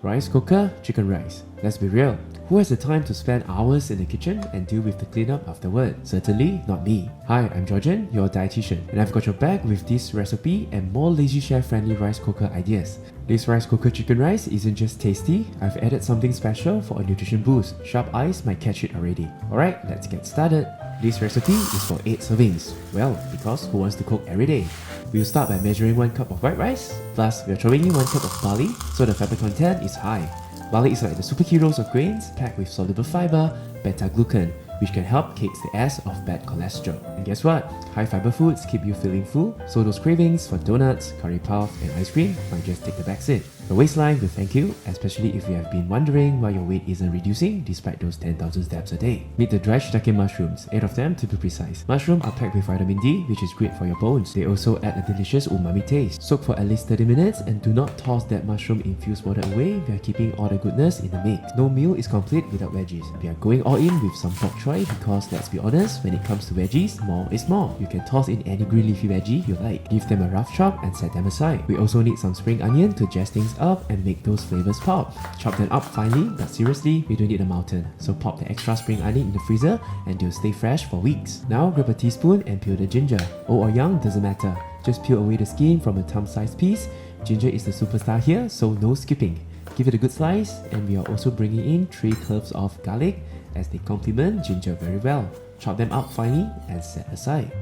Rice cooker, chicken rice. Let's be real. Who has the time to spend hours in the kitchen and deal with the cleanup afterward? Certainly not me. Hi, I'm Georgen, your dietitian, and I've got your back with this recipe and more lazy chef friendly rice cooker ideas. This rice cooker chicken rice isn't just tasty, I've added something special for a nutrition boost. Sharp eyes might catch it already. Alright, let's get started. This recipe is for 8 servings. Well, because who wants to cook every day? We'll start by measuring 1 cup of white rice, plus we're throwing in 1 cup of barley, so the fiber content is high. Barley is like the superheroes of grains, packed with soluble fiber, beta-glucan, which can help kick the ass of bad cholesterol. And guess what? High fiber foods keep you feeling full, so those cravings for donuts, curry puff, and ice cream might just take the backseat. The waistline will thank you, especially if you have been wondering why your weight isn't reducing despite those 10,000 steps a day. Meet the dry shiitake mushrooms, 8 of them to be precise. Mushrooms are packed with vitamin D, which is great for your bones. They also add a delicious umami taste. Soak for at least 30 minutes and do not toss that mushroom-infused water away. We are keeping all the goodness in the mix. No meal is complete without veggies. We are going all in with some bok choy because let's be honest, when it comes to veggies, more is more. You can toss in any green leafy veggie you like. Give them a rough chop and set them aside. We also need some spring onion to jazz things up and make those flavors pop. Chop them up finely, but seriously, we don't need a mountain. So pop the extra spring onion in the freezer and they'll stay fresh for weeks. Now grab a teaspoon and peel the ginger. Old or young, doesn't matter. Just peel away the skin from a thumb-sized piece. Ginger is the superstar here, so no skipping. Give it a good slice, and we are also bringing in 3 cloves of garlic as they complement ginger very well. Chop them up finely and set aside.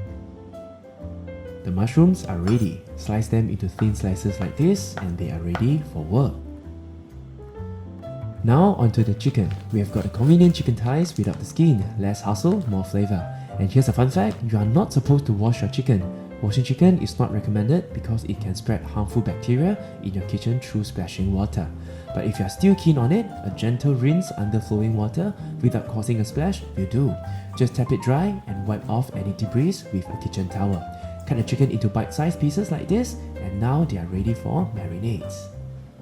The mushrooms are ready. Slice them into thin slices like this and they are ready for work. Now onto the chicken. We have got the convenient chicken thighs without the skin. Less hassle, more flavor. And here's a fun fact, you are not supposed to wash your chicken. Washing chicken is not recommended because it can spread harmful bacteria in your kitchen through splashing water. But if you are still keen on it, a gentle rinse under flowing water without causing a splash will do. Just tap it dry and wipe off any debris with a kitchen towel. Cut the chicken into bite-sized pieces like this, and now they are ready for marinades.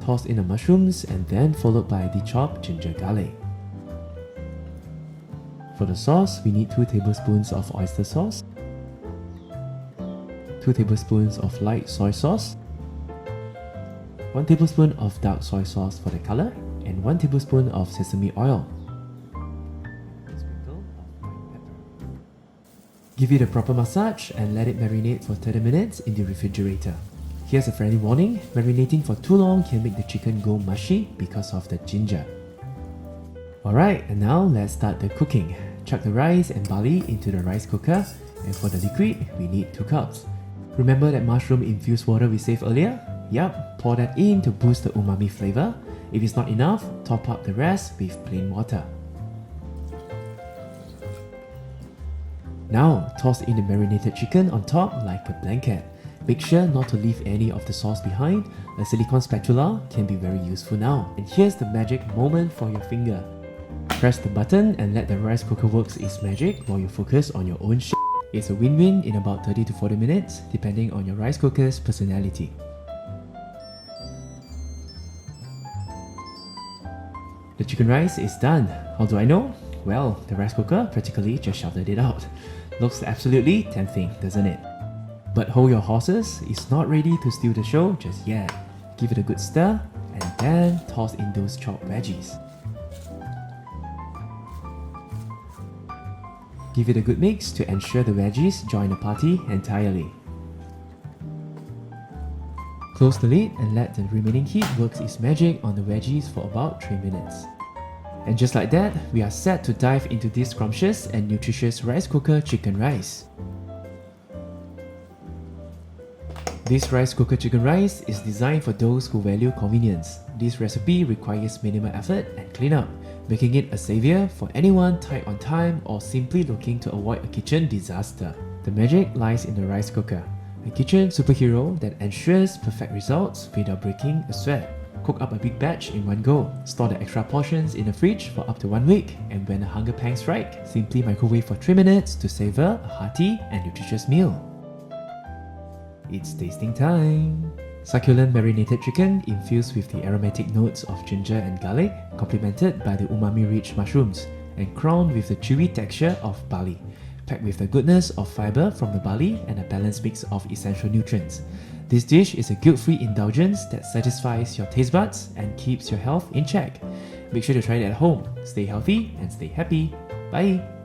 Toss in the mushrooms and then followed by the chopped ginger garlic. For the sauce, we need 2 tablespoons of oyster sauce, 2 tablespoons of light soy sauce, 1 tablespoon of dark soy sauce for the color, and 1 tablespoon of sesame oil. Give it a proper massage and let it marinate for 30 minutes in the refrigerator. Here's a friendly warning, marinating for too long can make the chicken go mushy because of the ginger. Alright, and now let's start the cooking. Chuck the rice and barley into the rice cooker, and for the liquid, we need 2 cups. Remember that mushroom-infused water we saved earlier? Yup, pour that in to boost the umami flavor. If it's not enough, top up the rest with plain water. Now, toss in the marinated chicken on top like a blanket. Make sure not to leave any of the sauce behind. A silicone spatula can be very useful now. And here's the magic moment for your finger. Press the button and let the rice cooker work its magic while you focus on your own shit. It's a win-win in about 30 to 40 minutes, depending on your rice cooker's personality. The chicken rice is done. How do I know? Well, the rice cooker practically just shouted it out. Looks absolutely tempting, doesn't it? But hold your horses, it's not ready to steal the show just yet. Give it a good stir, and then toss in those chopped veggies. Give it a good mix to ensure the veggies join the party entirely. Close the lid and let the remaining heat work its magic on the veggies for about 3 minutes. And just like that, we are set to dive into this scrumptious and nutritious rice cooker chicken rice. This rice cooker chicken rice is designed for those who value convenience. This recipe requires minimal effort and cleanup, making it a savior for anyone tight on time or simply looking to avoid a kitchen disaster. The magic lies in the rice cooker, a kitchen superhero that ensures perfect results without breaking a sweat. Cook up a big batch in one go. Store the extra portions in the fridge for up to 1 week, and when the hunger pangs strike, simply microwave for 3 minutes to savor a hearty and nutritious meal. It's tasting time! Succulent marinated chicken infused with the aromatic notes of ginger and garlic, complemented by the umami-rich mushrooms, and crowned with the chewy texture of barley. packed with the goodness of fiber from the barley and a balanced mix of essential nutrients. This dish is a guilt-free indulgence that satisfies your taste buds and keeps your health in check. Make sure to try it at home. Stay healthy and stay happy. Bye!